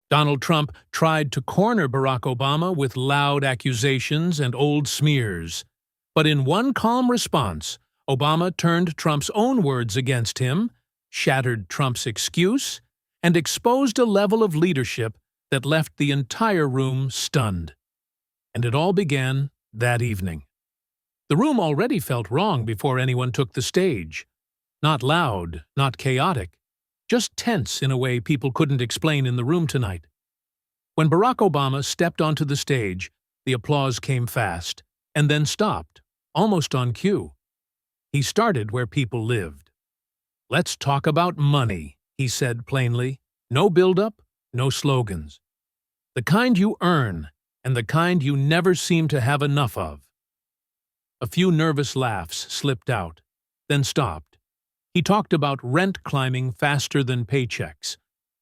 Donald Trump tried to corner Barack Obama with loud accusations and old smears. But in one calm response, Obama turned Trump's own words against him, shattered Trump's excuse, and exposed a level of leadership that left the entire room stunned. And it all began that evening. The room already felt wrong before anyone took the stage. Not loud, not chaotic, just tense in a way people couldn't explain in the room tonight. When Barack Obama stepped onto the stage, the applause came fast, and then stopped, almost on cue. He started where people lived. "Let's talk about money," he said plainly. "No build-up, no slogans. The kind you earn, and the kind you never seem to have enough of." A few nervous laughs slipped out, then stopped. He talked about rent climbing faster than paychecks,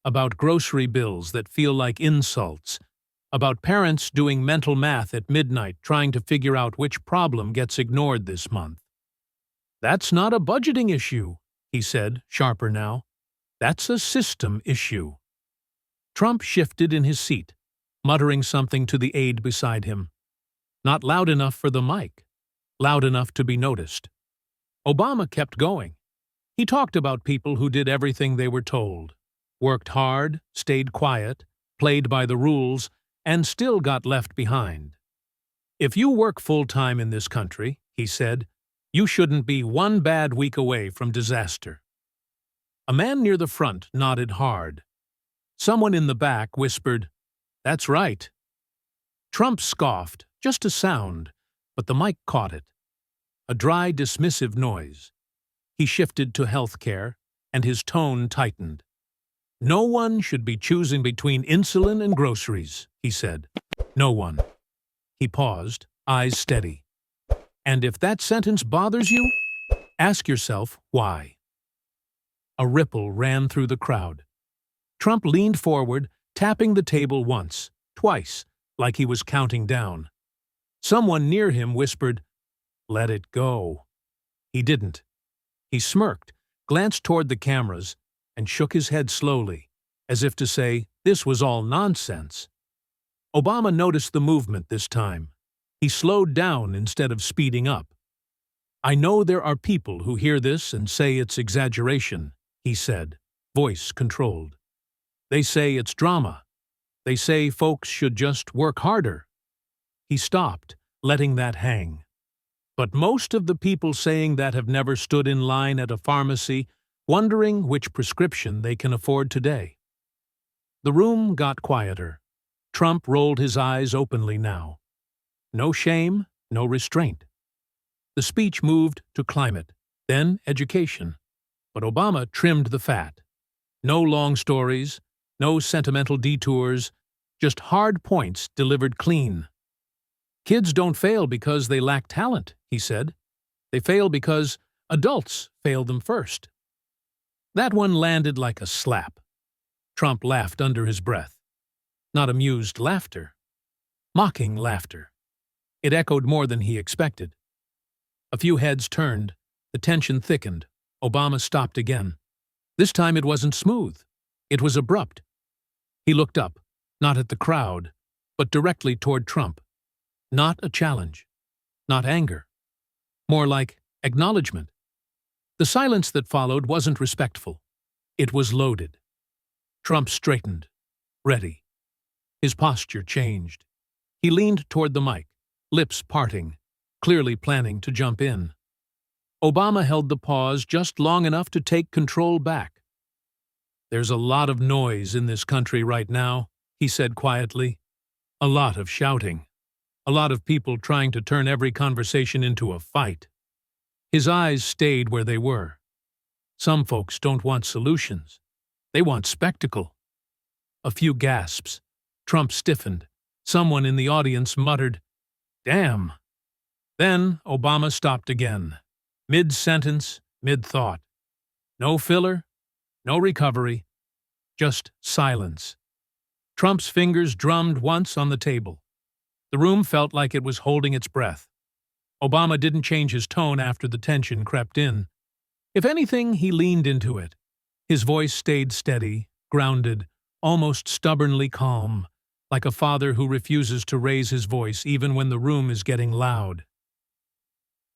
about grocery bills that feel like insults, about parents doing mental math at midnight trying to figure out which problem gets ignored this month. "That's not a budgeting issue," he said, sharper now. "That's a system issue." Trump shifted in his seat, muttering something to the aide beside him. Not loud enough for the mic, loud enough to be noticed. Obama kept going. He talked about people who did everything they were told, worked hard, stayed quiet, played by the rules, and still got left behind. "If you work full-time in this country," he said, "you shouldn't be one bad week away from disaster." A man near the front nodded hard. Someone in the back whispered, "That's right." Trump scoffed, just a sound, but the mic caught it. A dry, dismissive noise. He shifted to health care, and his tone tightened. "No one should be choosing between insulin and groceries," he said. "No one." He paused, eyes steady. "And if that sentence bothers you, ask yourself why." A ripple ran through the crowd. Trump leaned forward, tapping the table once, twice, like he was counting down. Someone near him whispered, "Let it go." He didn't. He smirked, glanced toward the cameras, and shook his head slowly, as if to say this was all nonsense. Obama noticed the movement this time. He slowed down instead of speeding up. "I know there are people who hear this and say it's exaggeration," he said, voice controlled. "They say it's drama. They say folks should just work harder." He stopped, letting that hang. But most of the people saying that have never stood in line at a pharmacy, wondering which prescription they can afford today. The room got quieter. Trump rolled his eyes openly now. No shame, no restraint. The speech moved to climate, then education. But Obama trimmed the fat. No long stories, no sentimental detours, just hard points delivered clean. "Kids don't fail because they lack talent," he said. "They fail because adults fail them first." That one landed like a slap. Trump laughed under his breath. Not amused laughter. Mocking laughter. It echoed more than he expected. A few heads turned. The tension thickened. Obama stopped again. This time it wasn't smooth. It was abrupt. He looked up, not at the crowd, but directly toward Trump. Not a challenge. Not anger. More like acknowledgement. The silence that followed wasn't respectful. It was loaded. Trump straightened, ready. His posture changed. He leaned toward the mic, lips parting, clearly planning to jump in. Obama held the pause just long enough to take control back. "There's a lot of noise in this country right now," he said quietly. "A lot of shouting. A lot of people trying to turn every conversation into a fight." His eyes stayed where they were. Some folks don't want solutions. They want spectacle. A few gasps. Trump stiffened. Someone in the audience muttered, "Damn." Then Obama stopped again. Mid-sentence, mid-thought. No filler, no recovery, just silence. Trump's fingers drummed once on the table. The room felt like it was holding its breath. Obama didn't change his tone after the tension crept in. If anything, he leaned into it. His voice stayed steady, grounded, almost stubbornly calm, like a father who refuses to raise his voice even when the room is getting loud.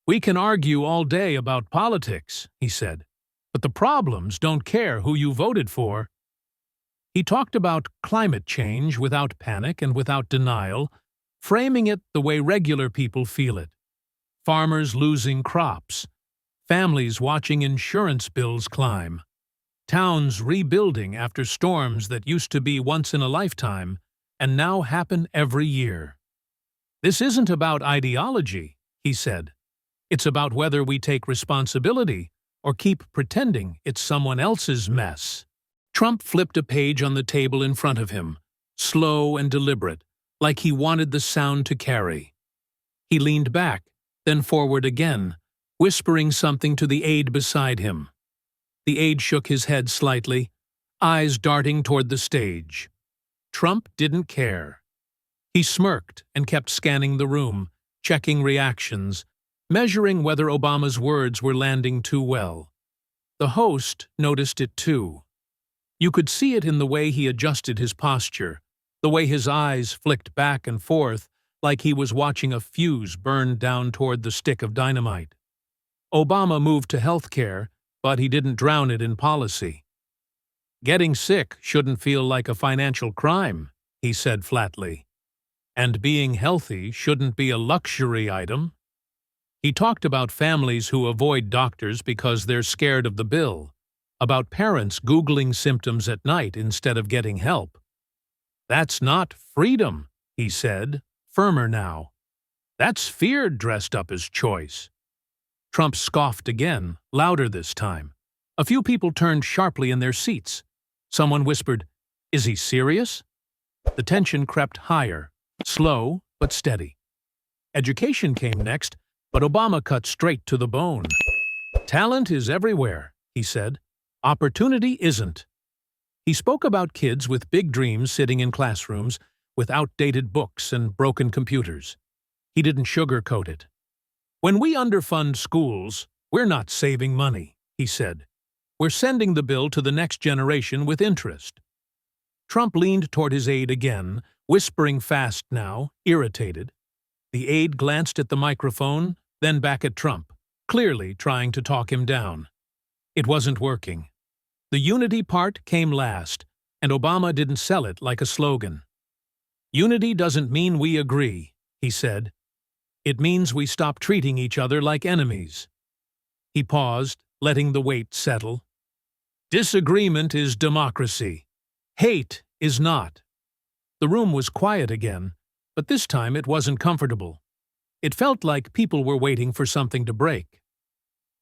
"We can argue all day about politics," he said, "but the problems don't care who you voted for." He talked about climate change without panic and without denial, framing it the way regular people feel it. Farmers losing crops, families watching insurance bills climb, towns rebuilding after storms that used to be once in a lifetime and now happen every year. "This isn't about ideology," he said. "It's about whether we take responsibility or keep pretending it's someone else's mess." Trump flipped a page on the table in front of him, slow and deliberate, like he wanted the sound to carry. He leaned back, then forward again, whispering something to the aide beside him. The aide shook his head slightly, eyes darting toward the stage. Trump didn't care. He smirked and kept scanning the room, checking reactions, measuring whether Obama's words were landing too well. The host noticed it too. You could see it in the way he adjusted his posture, the way his eyes flicked back and forth like he was watching a fuse burn down toward the stick of dynamite. Obama moved to healthcare, but he didn't drown it in policy. "Getting sick shouldn't feel like a financial crime," he said flatly. "And being healthy shouldn't be a luxury item." He talked about families who avoid doctors because they're scared of the bill, about parents Googling symptoms at night instead of getting help. "That's not freedom," he said, firmer now. "That's fear dressed up as choice." Trump scoffed again, louder this time. A few people turned sharply in their seats. Someone whispered, "Is he serious?" The tension crept higher, slow but steady. Education came next, but Obama cut straight to the bone. "Talent is everywhere," he said. "Opportunity isn't." He spoke about kids with big dreams sitting in classrooms with outdated books and broken computers. He didn't sugarcoat it. "When we underfund schools, we're not saving money," he said. "We're sending the bill to the next generation with interest." Trump leaned toward his aide again, whispering fast now, irritated. The aide glanced at the microphone, then back at Trump, clearly trying to talk him down. It wasn't working. The unity part came last, and Obama didn't sell it like a slogan. "Unity doesn't mean we agree," he said. "It means we stop treating each other like enemies." He paused, letting the weight settle. "Disagreement is democracy. Hate is not." The room was quiet again, but this time it wasn't comfortable. It felt like people were waiting for something to break.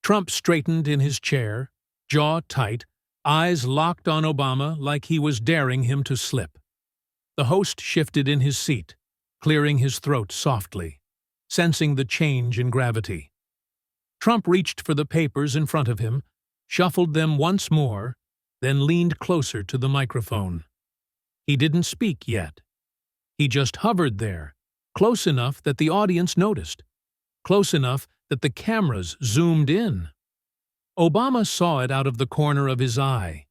Trump straightened in his chair, jaw tight, eyes locked on Obama like he was daring him to slip. The host shifted in his seat, clearing his throat softly, sensing the change in gravity. Trump reached for the papers in front of him, shuffled them once more, then leaned closer to the microphone. He didn't speak yet. He just hovered there, close enough that the audience noticed, close enough that the cameras zoomed in. Obama saw it out of the corner of his eye.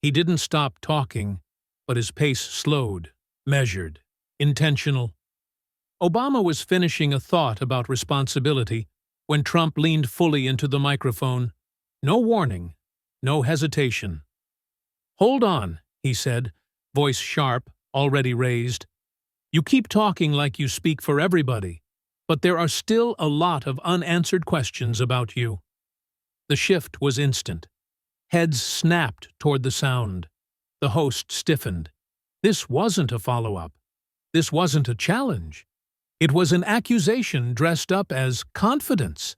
He didn't stop talking, but his pace slowed, measured, intentional. Obama was finishing a thought about responsibility when Trump leaned fully into the microphone. No warning, no hesitation. "Hold on," he said, voice sharp, already raised. "You keep talking like you speak for everybody, but there are still a lot of unanswered questions about you." The shift was instant. Heads snapped toward the sound. The host stiffened. This wasn't a follow-up. This wasn't a challenge. It was an accusation dressed up as confidence.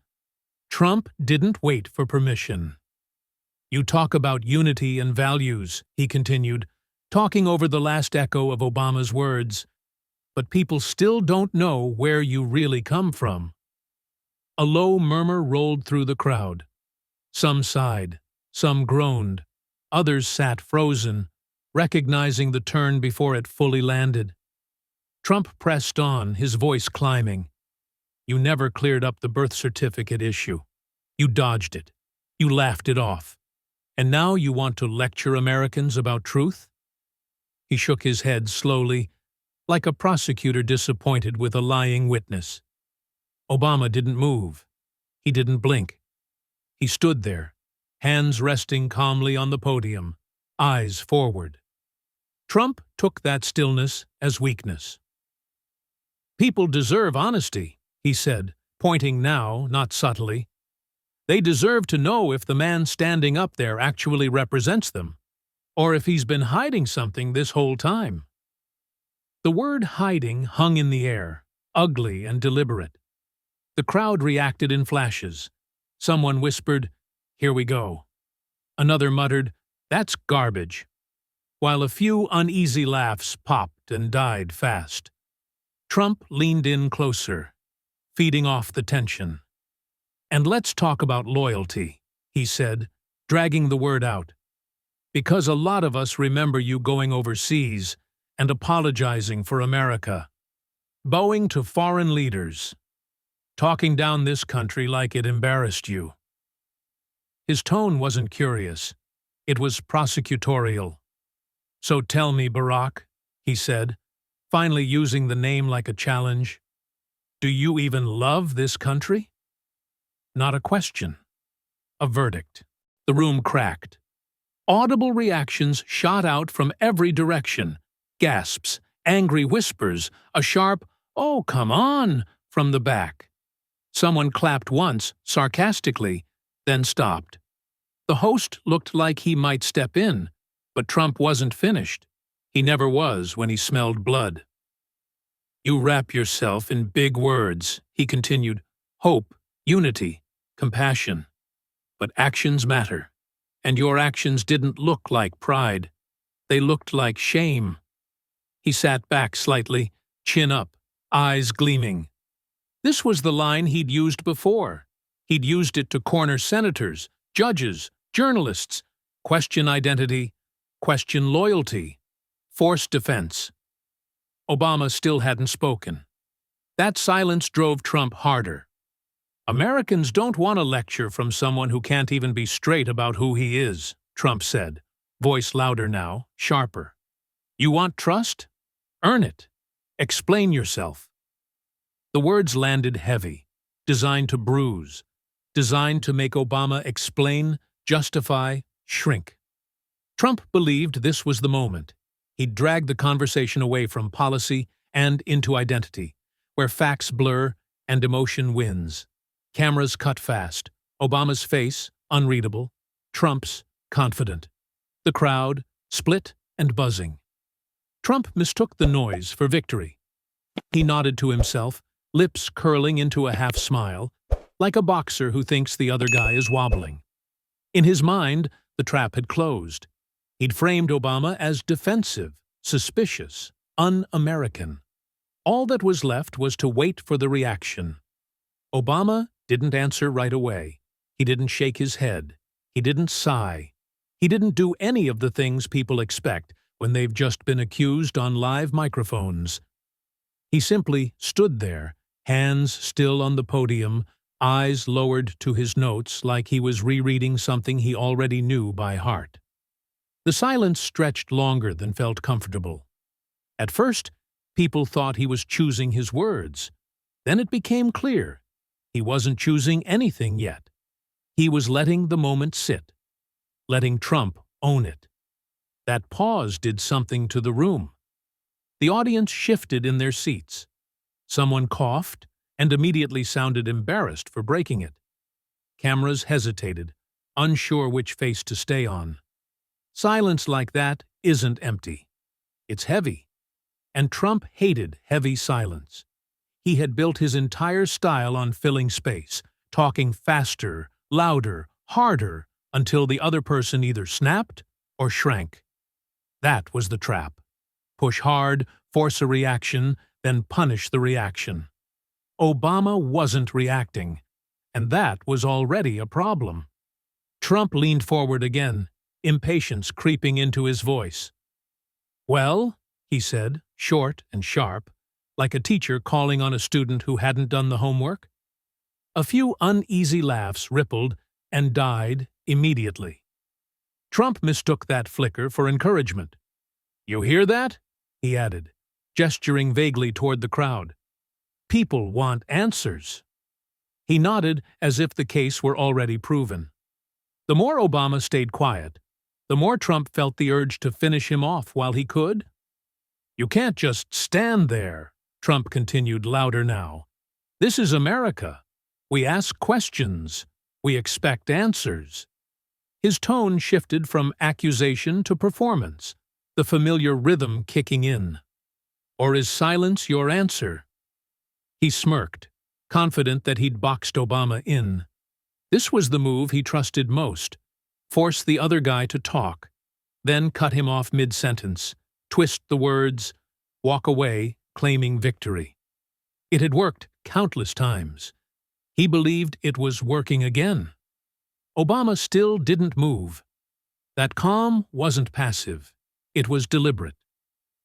Trump didn't wait for permission. "You talk about unity and values," he continued, talking over the last echo of Obama's words, "but people still don't know where you really come from." A low murmur rolled through the crowd. Some sighed, some groaned, others sat frozen, recognizing the turn before it fully landed. Trump pressed on, his voice climbing. "You never cleared up the birth certificate issue. You dodged it. You laughed it off. And now you want to lecture Americans about truth? He shook his head slowly, like a prosecutor disappointed with a lying witness. Obama didn't move. He didn't blink. He stood there, hands resting calmly on the podium, eyes forward. Trump took that stillness as weakness. "People deserve honesty," he said, pointing now, not subtly. "They deserve to know if the man standing up there actually represents them, or if he's been hiding something this whole time." The word hiding hung in the air, ugly and deliberate. The crowd reacted in flashes. Someone whispered, "Here we go." Another muttered, "That's garbage," while a few uneasy laughs popped and died fast. Trump leaned in closer, feeding off the tension. "And let's talk about loyalty," he said, dragging the word out. "Because a lot of us remember you going overseas and apologizing for America, bowing to foreign leaders, talking down this country like it embarrassed you." His tone wasn't curious. It was prosecutorial. "So tell me, Barack," he said, finally using the name like a challenge, "do you even love this country?" Not a question. A verdict. The room cracked. Audible reactions shot out from every direction. Gasps, angry whispers, a sharp, "Oh, come on," from the back. Someone clapped once, sarcastically, then stopped. The host looked like he might step in, but Trump wasn't finished. He never was when he smelled blood. "You wrap yourself in big words," he continued. "Hope, unity, compassion. But actions matter. And your actions didn't look like pride. They looked like shame." He sat back slightly, chin up, eyes gleaming. This was the line he'd used before. He'd used it to corner senators, judges, journalists, question identity, question loyalty, force defense. Obama still hadn't spoken. That silence drove Trump harder. "Americans don't want a lecture from someone who can't even be straight about who he is," Trump said, voice louder now, sharper. "You want trust? Earn it. Explain yourself." The words landed heavy, designed to bruise, designed to make Obama explain, justify, shrink. Trump believed this was the moment. He'd drag the conversation away from policy and into identity, where facts blur and emotion wins. Cameras cut fast. Obama's face, unreadable. Trump's, confident. The crowd, split and buzzing. Trump mistook the noise for victory. He nodded to himself, lips curling into a half-smile, like a boxer who thinks the other guy is wobbling. In his mind, the trap had closed. He'd framed Obama as defensive, suspicious, un-American. All that was left was to wait for the reaction. Obama didn't answer right away. He didn't shake his head. He didn't sigh. He didn't do any of the things people expect when they've just been accused on live microphones. He simply stood there, hands still on the podium, eyes lowered to his notes like he was rereading something he already knew by heart. The silence stretched longer than felt comfortable. At first, people thought he was choosing his words. Then it became clear. He wasn't choosing anything yet. He was letting the moment sit, letting Trump own it. That pause did something to the room. The audience shifted in their seats. Someone coughed and immediately sounded embarrassed for breaking it. Cameras hesitated, unsure which face to stay on. Silence like that isn't empty. It's heavy. And Trump hated heavy silence. He had built his entire style on filling space, talking faster, louder, harder, until the other person either snapped or shrank. That was the trap. Push hard, force a reaction, then punish the reaction. Obama wasn't reacting, and that was already a problem. Trump leaned forward again, impatience creeping into his voice. "Well," he said, short and sharp, like a teacher calling on a student who hadn't done the homework. A few uneasy laughs rippled and died immediately. Trump mistook that flicker for encouragement. You hear that? He added, gesturing vaguely toward the crowd. People want answers. He nodded as if the case were already proven. The more Obama stayed quiet, the more Trump felt the urge to finish him off while he could. You can't just stand there, Trump continued louder now. This is America. We ask questions. We expect answers. His tone shifted from accusation to performance, the familiar rhythm kicking in. Or is silence your answer? He smirked, confident that he'd boxed Obama in. This was the move he trusted most. Force the other guy to talk, then cut him off mid-sentence, twist the words, walk away, claiming victory. It had worked countless times. He believed it was working again. Obama still didn't move. That calm wasn't passive. It was deliberate.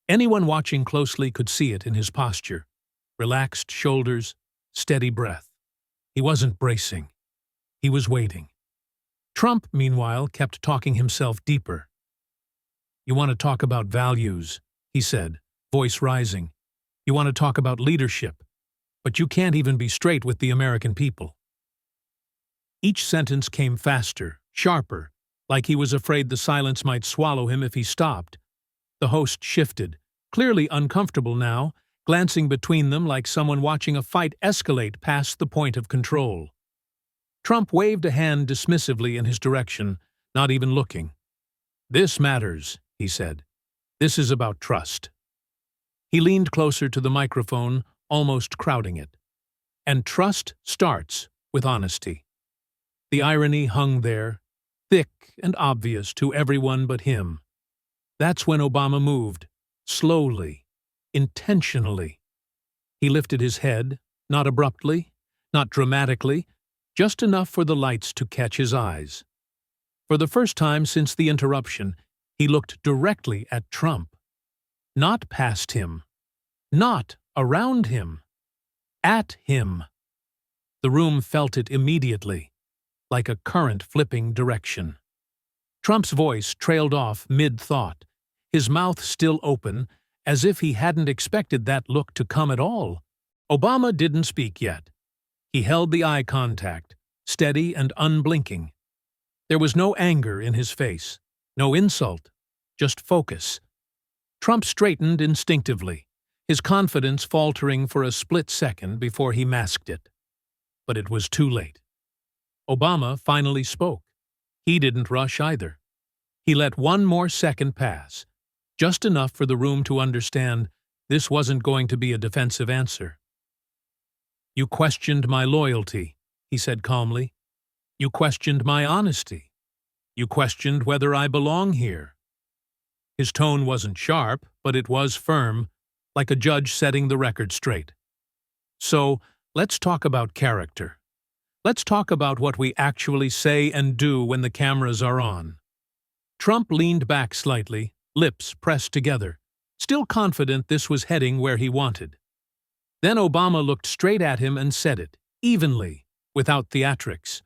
Anyone watching closely could see it in his posture. Relaxed shoulders, steady breath. He wasn't bracing. He was waiting. Trump, meanwhile, kept talking himself deeper. You want to talk about values, he said, voice rising. You want to talk about leadership, but you can't even be straight with the American people. Each sentence came faster, sharper, like he was afraid the silence might swallow him if he stopped. The host shifted, clearly uncomfortable now, glancing between them like someone watching a fight escalate past the point of control. Trump waved a hand dismissively in his direction, not even looking. This matters, he said. This is about trust. He leaned closer to the microphone, almost crowding it. And trust starts with honesty. The irony hung there, thick and obvious to everyone but him. That's when Obama moved, slowly, intentionally. He lifted his head, not abruptly, not dramatically, just enough for the lights to catch his eyes. For the first time since the interruption, he looked directly at Trump. Not past him. Not around him. At him. The room felt it immediately, like a current flipping direction. Trump's voice trailed off mid-thought, his mouth still open, as if he hadn't expected that look to come at all. Obama didn't speak yet. He held the eye contact, steady and unblinking. There was no anger in his face, no insult, just focus. Trump straightened instinctively, his confidence faltering for a split second before he masked it. But it was too late. Obama finally spoke. He didn't rush either. He let one more second pass, just enough for the room to understand this wasn't going to be a defensive answer. You questioned my loyalty, he said calmly. You questioned my honesty. You questioned whether I belong here. His tone wasn't sharp, but it was firm, like a judge setting the record straight. So, let's talk about character. Let's talk about what we actually say and do when the cameras are on. Trump leaned back slightly, lips pressed together, still confident this was heading where he wanted. Then Obama looked straight at him and said it, evenly, without theatrics.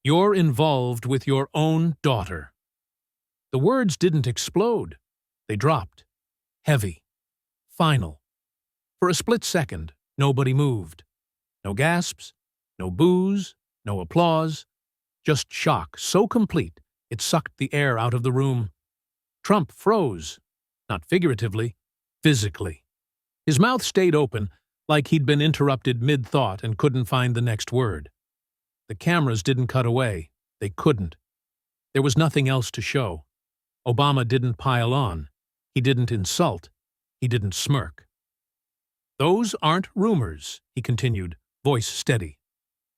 You're involved with your own daughter. The words didn't explode. They dropped. Heavy. Final. For a split second, nobody moved. No gasps, no boos, no applause. Just shock so complete it sucked the air out of the room. Trump froze. Not figuratively, physically. His mouth stayed open, like he'd been interrupted mid-thought and couldn't find the next word. The cameras didn't cut away. They couldn't. There was nothing else to show. Obama didn't pile on. He didn't insult. He didn't smirk. Those aren't rumors, he continued, voice steady.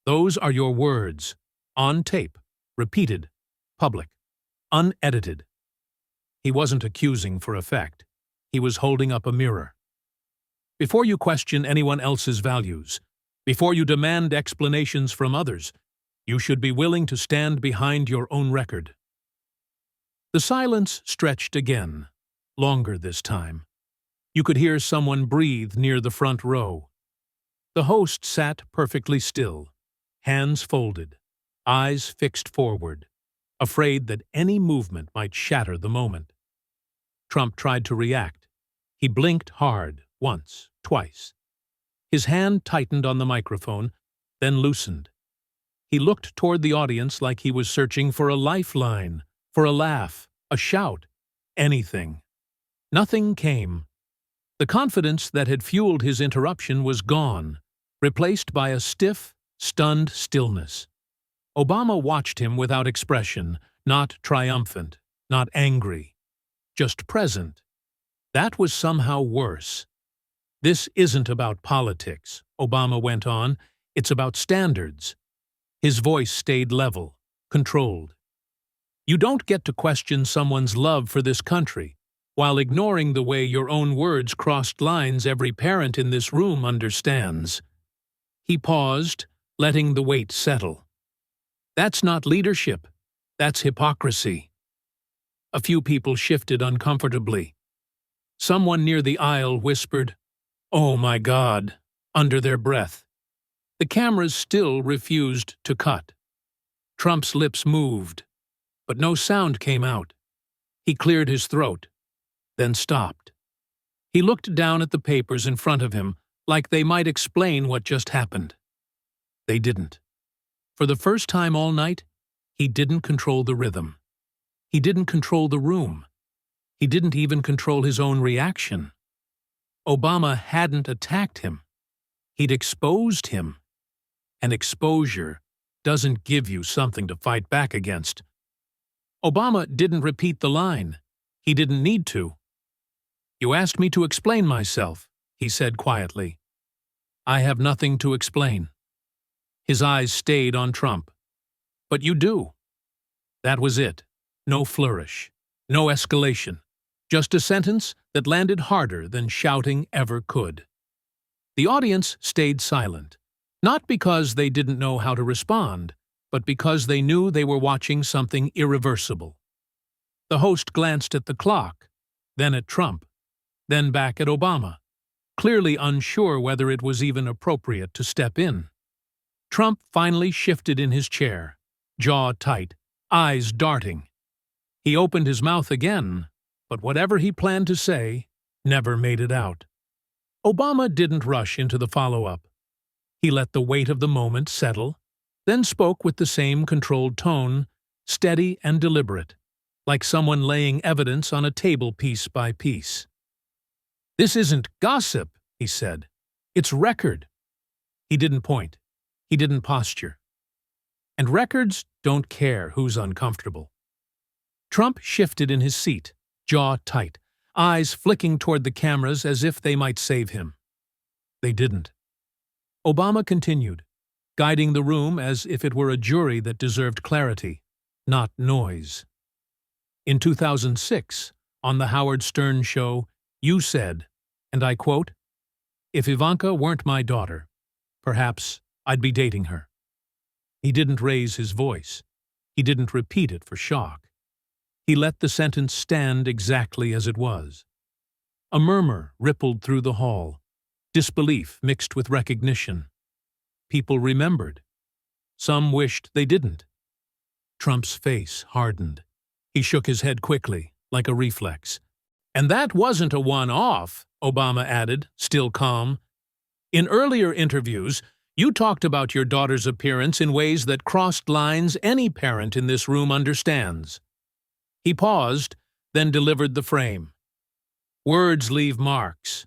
Those are your words. On tape. Repeated. Public. Unedited. He wasn't accusing for effect. He was holding up a mirror. Before you question anyone else's values, before you demand explanations from others, you should be willing to stand behind your own record. The silence stretched again, longer this time. You could hear someone breathe near the front row. The host sat perfectly still, hands folded, eyes fixed forward, afraid that any movement might shatter the moment. Trump tried to react. He blinked hard, once, twice. His hand tightened on the microphone, then loosened. He looked toward the audience like he was searching for a lifeline, for a laugh, a shout, anything. Nothing came. The confidence that had fueled his interruption was gone, replaced by a stiff, stunned stillness. Obama watched him without expression, not triumphant, not angry, just present. That was somehow worse. "This isn't about politics," Obama went on. "It's about standards." His voice stayed level, controlled. "You don't get to question someone's love for this country while ignoring the way your own words crossed lines every parent in this room understands." He paused, letting the weight settle. "That's not leadership. That's hypocrisy." A few people shifted uncomfortably. Someone near the aisle whispered, "Oh my God," under their breath. The cameras still refused to cut. Trump's lips moved, but no sound came out. He cleared his throat, then stopped. He looked down at the papers in front of him like they might explain what just happened. They didn't. For the first time all night, he didn't control the rhythm. He didn't control the room. He didn't even control his own reaction. Obama hadn't attacked him. He'd exposed him. And exposure doesn't give you something to fight back against. Obama didn't repeat the line. He didn't need to. "You asked me to explain myself," he said quietly. "I have nothing to explain." His eyes stayed on Trump. "But you do." That was it. No flourish. No escalation. Just a sentence that landed harder than shouting ever could. The audience stayed silent. Not because they didn't know how to respond, but because they knew they were watching something irreversible. The host glanced at the clock, then at Trump, then back at Obama, clearly unsure whether it was even appropriate to step in. Trump finally shifted in his chair, jaw tight, eyes darting. He opened his mouth again, but whatever he planned to say never made it out. Obama didn't rush into the follow-up. He let the weight of the moment settle, then spoke with the same controlled tone, steady and deliberate, like someone laying evidence on a table piece by piece. "This isn't gossip," he said. "It's record." He didn't point. He didn't posture. And records don't care who's uncomfortable. Trump shifted in his seat, jaw tight, eyes flicking toward the cameras as if they might save him. They didn't. Obama continued, guiding the room as if it were a jury that deserved clarity, not noise. "In 2006, on the Howard Stern show, you said, and I quote, 'If Ivanka weren't my daughter, perhaps I'd be dating her.'" He didn't raise his voice. He didn't repeat it for shock. He let the sentence stand exactly as it was. A murmur rippled through the hall, disbelief mixed with recognition. People remembered. Some wished they didn't. Trump's face hardened. He shook his head quickly, like a reflex. "And that wasn't a one-off," Obama added, still calm. "In earlier interviews, you talked about your daughter's appearance in ways that crossed lines any parent in this room understands." He paused, then delivered the frame. "Words leave marks.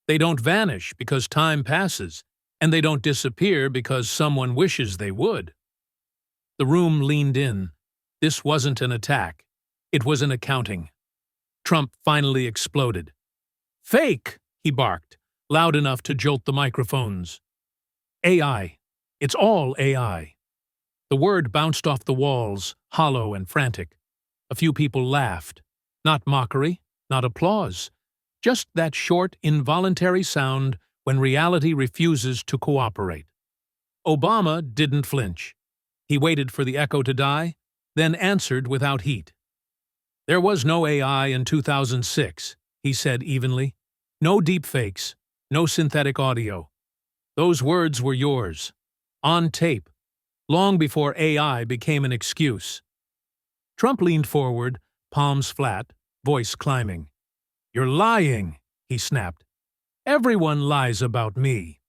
They don't vanish because time passes, and they don't disappear because someone wishes they would." The room leaned in. This wasn't an attack. It was an accounting. Trump finally exploded. "Fake!" he barked, loud enough to jolt the microphones. "AI. It's all AI." The word bounced off the walls, hollow and frantic. A few people laughed. Not mockery, not applause. Just that short, involuntary sound when reality refuses to cooperate. Obama didn't flinch. He waited for the echo to die, then answered without heat. "There was no AI in 2006, he said evenly. "No deepfakes, no synthetic audio. Those words were yours, on tape, long before AI became an excuse." Trump leaned forward, palms flat, voice climbing. "You're lying," he snapped. "Everyone lies about me."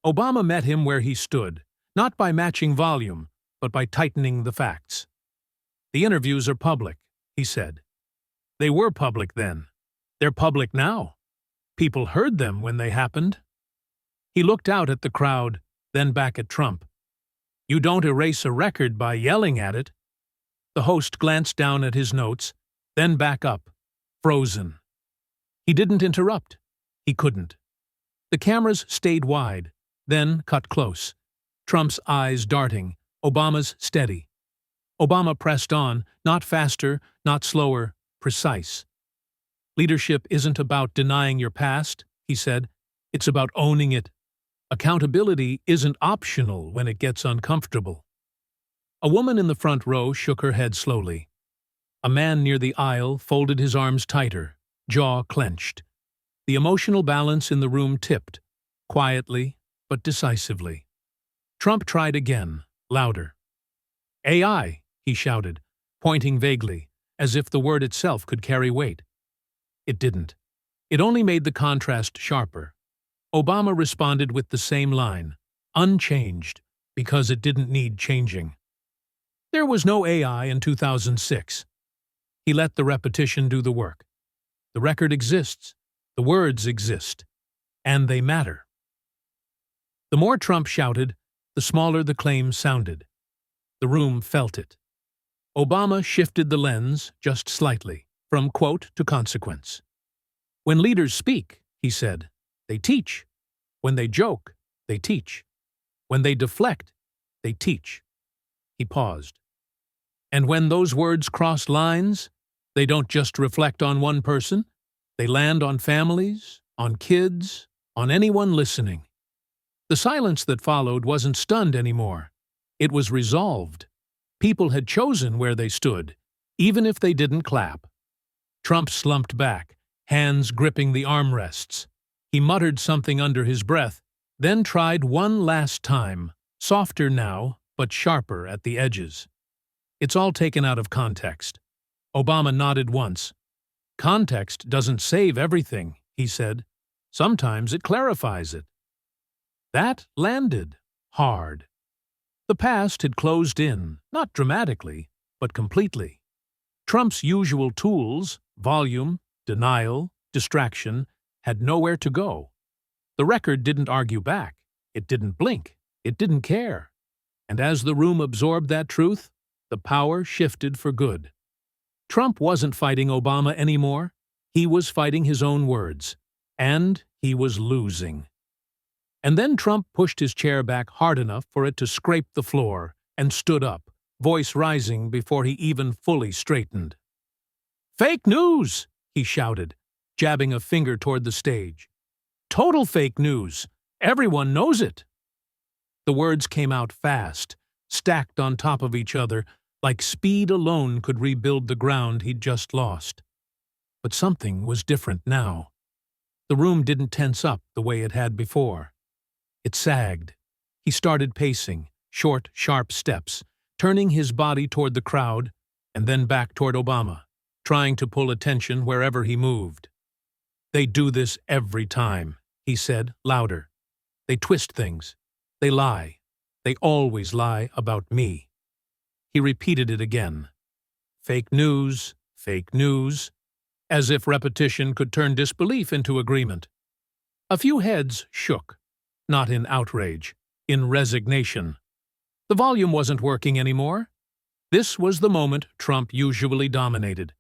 Obama met him where he stood, not by matching volume, but by tightening the facts. "The interviews are public," he said. "They were public then. They're public now. People heard them when they happened." He looked out at the crowd, then back at Trump. "You don't erase a record by yelling at it." The host glanced down at his notes, then back up, frozen. He didn't interrupt. He couldn't. The cameras stayed wide, then cut close. Trump's eyes darting, Obama's steady. Obama pressed on, not faster, not slower, precise. "Leadership isn't about denying your past," he said. "It's about owning it. Accountability isn't optional when it gets uncomfortable." A woman in the front row shook her head slowly. A man near the aisle folded his arms tighter, jaw clenched. The emotional balance in the room tipped, quietly but decisively. Trump tried again, louder. "AI," he shouted, pointing vaguely, as if the word itself could carry weight. It didn't. It only made the contrast sharper. Obama responded with the same line, unchanged, because it didn't need changing. There was no AI in 2006. He let the repetition do the work. The record exists, the words exist, and they matter. The more Trump shouted, the smaller the claim sounded. The room felt it. Obama shifted the lens just slightly, from quote to consequence. "When leaders speak," he said, "they teach. When they joke, they teach. When they deflect, they teach." He paused. "And when those words cross lines, they don't just reflect on one person, they land on families, on kids, on anyone listening." The silence that followed wasn't stunned anymore. It was resolved. People had chosen where they stood, even if they didn't clap. Trump slumped back, hands gripping the armrests. He muttered something under his breath, then tried one last time, softer now, but sharper at the edges. "It's all taken out of context." Obama nodded once. "Context doesn't save everything," he said. "Sometimes it clarifies it." That landed hard. The past had closed in, not dramatically, but completely. Trump's usual tools, volume, denial, distraction, had nowhere to go. The record didn't argue back. It didn't blink. It didn't care. And as the room absorbed that truth, the power shifted for good. Trump wasn't fighting Obama anymore. He was fighting his own words. And he was losing. And then Trump pushed his chair back hard enough for it to scrape the floor and stood up, voice rising before he even fully straightened. "Fake news!" he shouted, jabbing a finger toward the stage. "Total fake news! Everyone knows it!" The words came out fast, stacked on top of each other, like speed alone could rebuild the ground he'd just lost. But something was different now. The room didn't tense up the way it had before. It sagged. He started pacing, short, sharp steps, turning his body toward the crowd and then back toward Obama, trying to pull attention wherever he moved. "They do this every time," he said, louder. "They twist things. They lie. They always lie about me." He repeated it again. "Fake news, as if repetition could turn disbelief into agreement. A few heads shook, not in outrage, in resignation. The volume wasn't working anymore. This was the moment Trump usually dominated.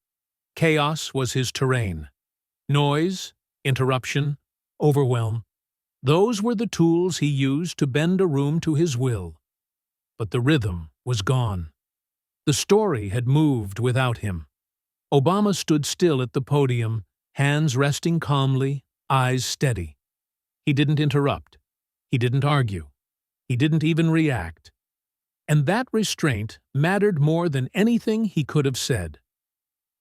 Chaos was his terrain. Noise, interruption, overwhelm. Those were the tools he used to bend a room to his will. But the rhythm was gone. The story had moved without him. Obama stood still at the podium, hands resting calmly, eyes steady. He didn't interrupt. He didn't argue. He didn't even react. And that restraint mattered more than anything he could have said.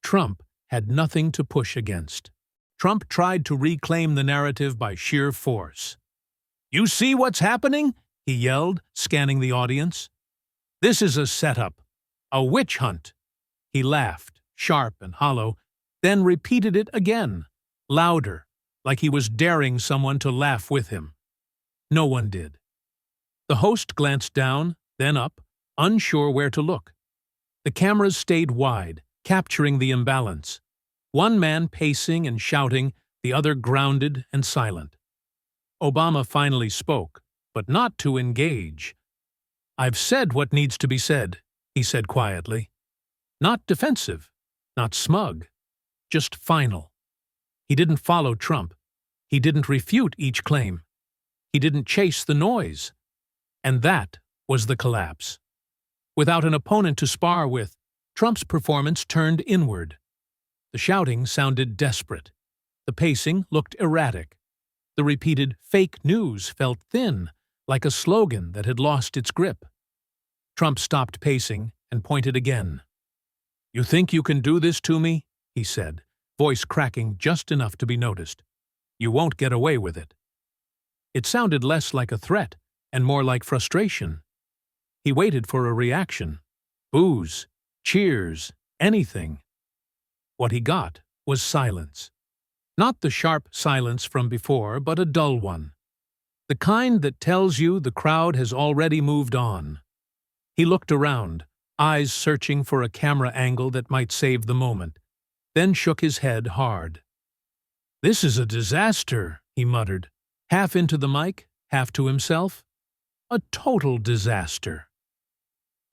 Trump had nothing to push against. Trump tried to reclaim the narrative by sheer force. "You see what's happening?" he yelled, scanning the audience. "This is a setup, a witch hunt." He laughed, sharp and hollow, then repeated it again, louder, like he was daring someone to laugh with him. No one did. The host glanced down, then up, unsure where to look. The cameras stayed wide, capturing the imbalance. One man pacing and shouting, the other grounded and silent. Obama finally spoke, but not to engage. "I've said what needs to be said," he said quietly. Not defensive, not smug, just final. He didn't follow Trump. He didn't refute each claim. He didn't chase the noise. And that was the collapse. Without an opponent to spar with, Trump's performance turned inward. The shouting sounded desperate. The pacing looked erratic. The repeated fake news felt thin, like a slogan that had lost its grip. Trump stopped pacing and pointed again. "You think you can do this to me?" he said, voice cracking just enough to be noticed. "You won't get away with it." It sounded less like a threat and more like frustration. He waited for a reaction. Boos, cheers, anything. What he got was silence. Not the sharp silence from before, but a dull one. The kind that tells you the crowd has already moved on. He looked around, eyes searching for a camera angle that might save the moment, then shook his head hard. "This is a disaster," he muttered, half into the mic, half to himself. "A total disaster."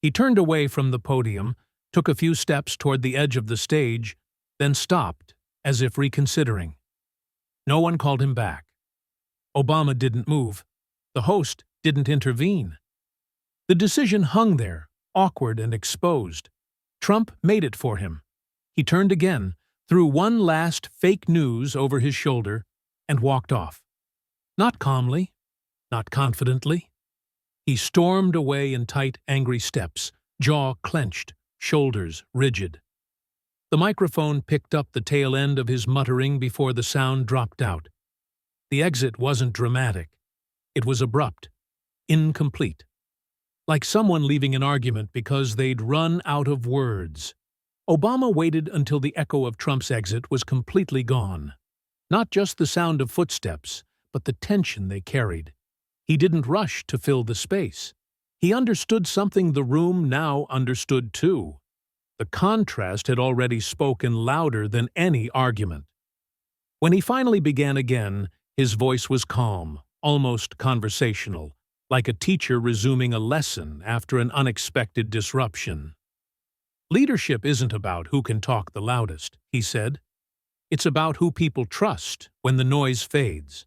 He turned away from the podium, took a few steps toward the edge of the stage, then stopped, as if reconsidering. No one called him back. Obama didn't move. The host didn't intervene. The decision hung there, awkward and exposed. Trump made it for him. He turned again, threw one last fake news over his shoulder, and walked off. Not calmly, not confidently. He stormed away in tight, angry steps, jaw clenched, shoulders rigid. The microphone picked up the tail end of his muttering before the sound dropped out. The exit wasn't dramatic. It was abrupt, incomplete. Like someone leaving an argument because they'd run out of words. Obama waited until the echo of Trump's exit was completely gone. Not just the sound of footsteps, but the tension they carried. He didn't rush to fill the space. He understood something the room now understood too. The contrast had already spoken louder than any argument. When he finally began again, his voice was calm, almost conversational, like a teacher resuming a lesson after an unexpected disruption. "Leadership isn't about who can talk the loudest," he said. "It's about who people trust when the noise fades."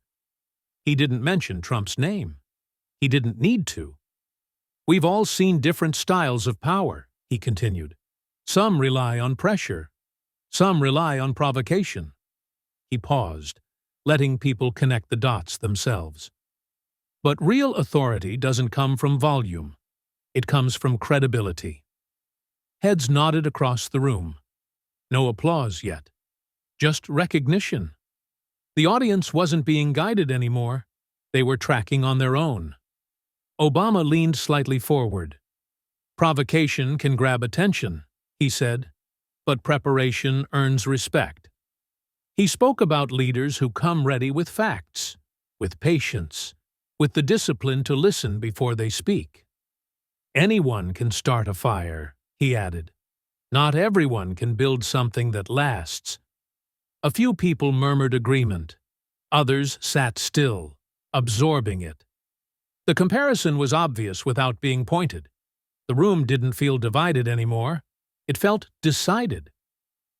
He didn't mention Trump's name. He didn't need to. "We've all seen different styles of power," he continued. "Some rely on pressure. Some rely on provocation." He paused, letting people connect the dots themselves. But real authority doesn't come from volume. It comes from credibility. Heads nodded across the room. No applause yet. Just recognition. The audience wasn't being guided anymore. They were tracking on their own. Obama leaned slightly forward. "Provocation can grab attention," he said, "but preparation earns respect." He spoke about leaders who come ready with facts, with patience, with the discipline to listen before they speak. "Anyone can start a fire," he added. "Not everyone can build something that lasts." A few people murmured agreement. Others sat still, absorbing it. The comparison was obvious without being pointed. The room didn't feel divided anymore. It felt decided.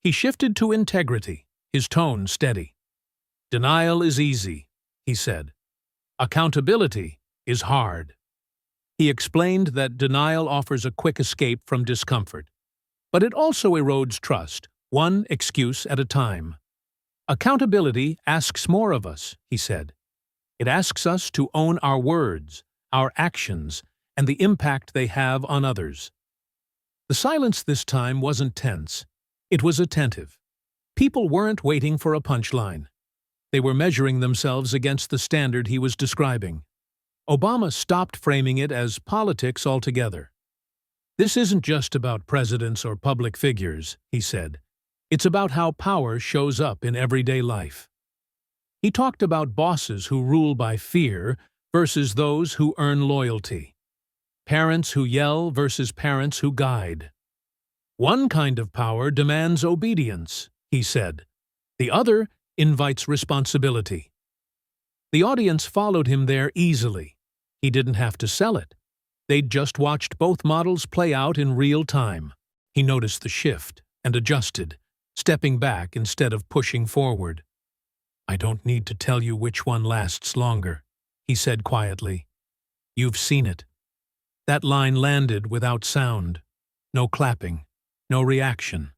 He shifted to integrity, his tone steady. "Denial is easy," he said. "Accountability is hard." He explained that denial offers a quick escape from discomfort, but it also erodes trust, one excuse at a time. Accountability asks more of us, he said. It asks us to own our words, our actions, and the impact they have on others. The silence this time wasn't tense. It was attentive. People weren't waiting for a punchline. They were measuring themselves against the standard he was describing. Obama stopped framing it as politics altogether. "This isn't just about presidents or public figures," he said. It's about how power shows up in everyday life. He talked about bosses who rule by fear versus those who earn loyalty. Parents who yell versus parents who guide. One kind of power demands obedience, he said. The other invites responsibility. The audience followed him there easily. He didn't have to sell it. They'd just watched both models play out in real time. He noticed the shift and adjusted, stepping back instead of pushing forward. "I don't need to tell you which one lasts longer," he said quietly. "You've seen it." That line landed without sound. No clapping, no reaction.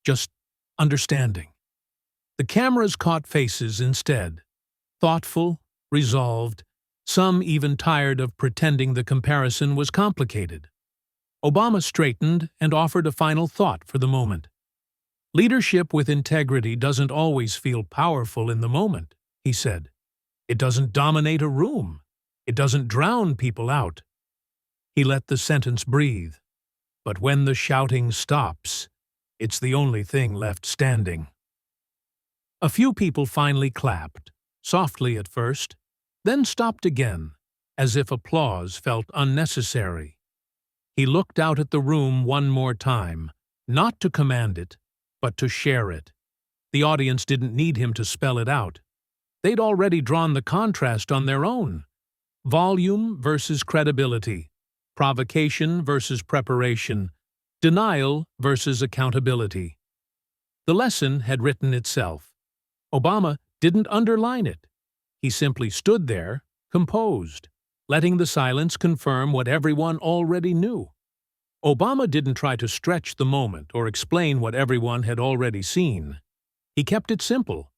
Just understanding. The cameras caught faces instead. Thoughtful, resolved, some even tired of pretending the comparison was complicated. Obama straightened and offered a final thought for the moment. "Leadership with integrity doesn't always feel powerful in the moment," he said. "It doesn't dominate a room. It doesn't drown people out." He let the sentence breathe. "But when the shouting stops, it's the only thing left standing." A few people finally clapped, softly at first, then stopped again, as if applause felt unnecessary. He looked out at the room one more time, not to command it, but to share it. The audience didn't need him to spell it out. They'd already drawn the contrast on their own. Volume versus credibility, provocation versus preparation, denial versus accountability. The lesson had written itself. Obama didn't underline it. He simply stood there, composed, letting the silence confirm what everyone already knew. Obama didn't try to stretch the moment or explain what everyone had already seen. He kept it simple.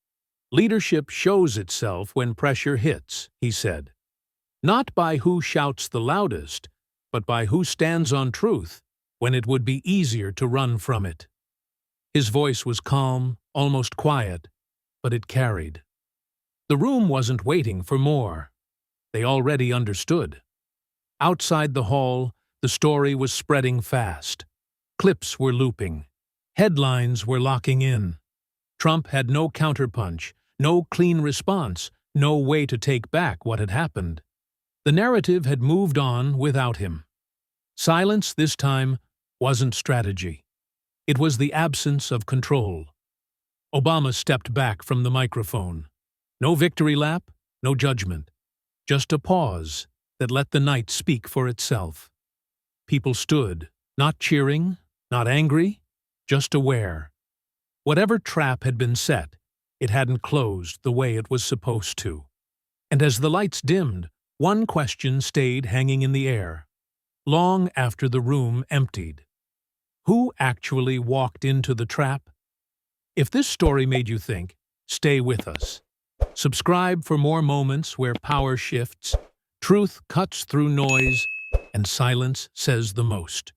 "Leadership shows itself when pressure hits," he said. "Not by who shouts the loudest, but by who stands on truth when it would be easier to run from it." His voice was calm, almost quiet, but it carried. The room wasn't waiting for more. They already understood. Outside the hall, the story was spreading fast. Clips were looping. Headlines were locking in. Trump had no counterpunch, no clean response, no way to take back what had happened. The narrative had moved on without him. Silence this time wasn't strategy. It was the absence of control. Obama stepped back from the microphone. No victory lap, no judgment. Just a pause that let the night speak for itself. People stood, not cheering, not angry, just aware. Whatever trap had been set, it hadn't closed the way it was supposed to. And as the lights dimmed, one question stayed hanging in the air, long after the room emptied. Who actually walked into the trap? If this story made you think, stay with us. Subscribe for more moments where power shifts, truth cuts through noise, and silence says the most.